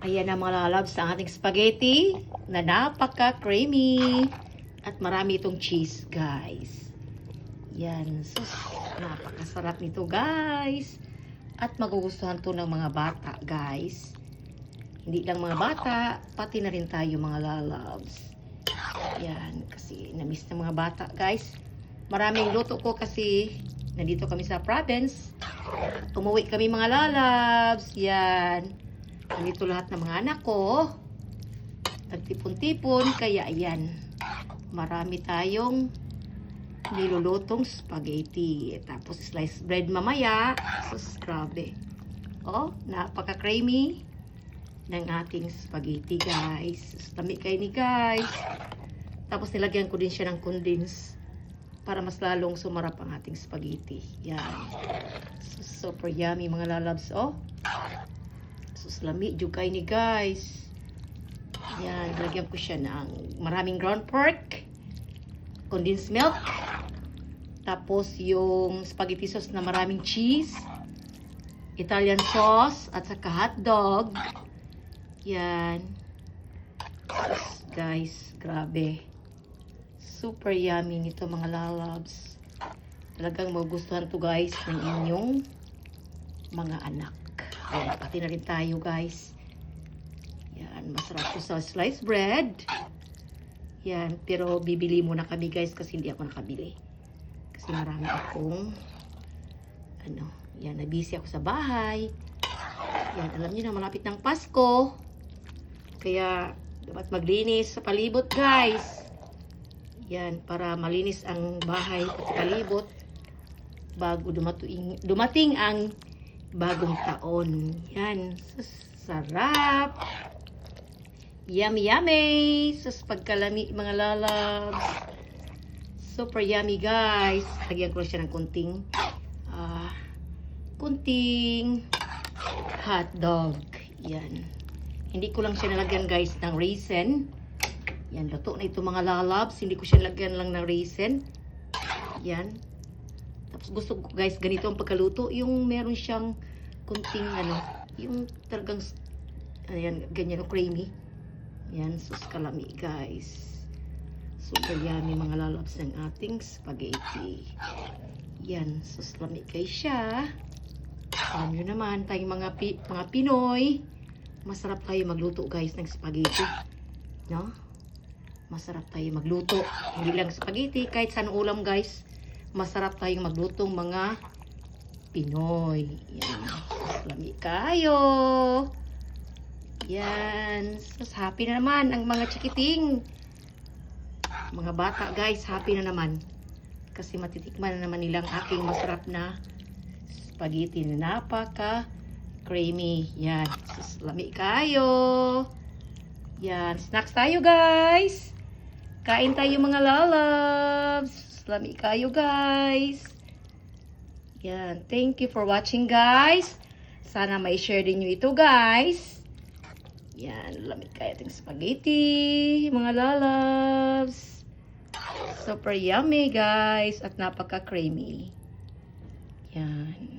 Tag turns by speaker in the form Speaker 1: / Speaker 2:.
Speaker 1: Ayan na mga lalabs ang ating spaghetti na napaka-creamy. At marami itong cheese, guys. Yan. So, napakasarap nito, guys. At magugustuhan to ng mga bata, guys. Hindi lang mga bata, pati na rin tayo mga lalabs. Yan. Kasi na-miss ng mga bata, guys. Maraming luto ko kasi nandito kami sa province. Umuwi kami mga lalabs. Yan. Nandito lahat ng mga anak ko. Nagtipon-tipon. Kaya ayan. Marami tayong nilulutong spaghetti. Tapos sliced bread mamaya. Sus, grabe. Oh, napaka-creamy ng ating spaghetti, guys. Lami kayo ni guys. Tapos nilagyan ko din siya ng condense para mas lalong sumarap ang ating spaghetti. Yan. Super yummy mga lalabs, oh. Sus, lami juga ini guys. Yan, lagyan ko siya ng maraming ground pork, condensed milk, tapos yung spaghetti sauce na maraming cheese, Italian sauce, at saka hotdog. Yan. Sus, guys, grabe. Super yummy nito mga lalabs. Talagang magugustuhan to guys ng inyong mga anak. Ayan, pati na rin tayo guys. Yan, masarap to sa sliced bread. Yan, pero bibili muna kami guys kasi hindi ako nakabili. Kasi marami akong yan, nabisi ako sa bahay. Yan, alam niyo na malapit ng Pasko. Kaya dapat maglinis sa palibot guys. Yan, para malinis ang bahay at palibot bago dumating ang bagong taon. Yan, sarap. Yummy, yummy. Sus, pagkalami mga lalabs. Super yummy, guys. Lagyan ko siya ng kunting hotdog. Yan. Hindi ko lang siya nalagyan, guys, ng raisin. Yan, luto na ito mga lalabs. Hindi ko siya lagyan lang ng raisin. Yan. Tapos gusto ko, guys, ganito ang pagkaluto. Yung meron siyang kunting, yung talagang, ayan, ganyan, creamy. Yan, sus kalami guys. Super yummy mga lalabs ng ating spaghetti. Yan, sus lami kayo siya. Alam nyo naman, tayong mga Pinoy, masarap tayo magluto guys ng spaghetti. No? Masarap tayo magluto. Hindi lang spaghetti, kahit saan ulam guys. Masarap tayong maglutong mga Pinoy. Yan, sus lami kayo. Yan. So, happy na naman ang mga chikiting. Mga bata, guys, happy na naman. Kasi matitikman na naman nilang aking masarap na spaghetti na napaka-creamy. Yan. So, lami kayo. Yan. Snacks tayo, guys. Kain tayo, mga lalabs. Lami kayo, guys. Yan. Thank you for watching, guys. Sana may share din nyo ito, guys. Yan, lamig kaya itong spaghetti, mga lalabs. Super yummy, guys. At napaka-creamy. Yan.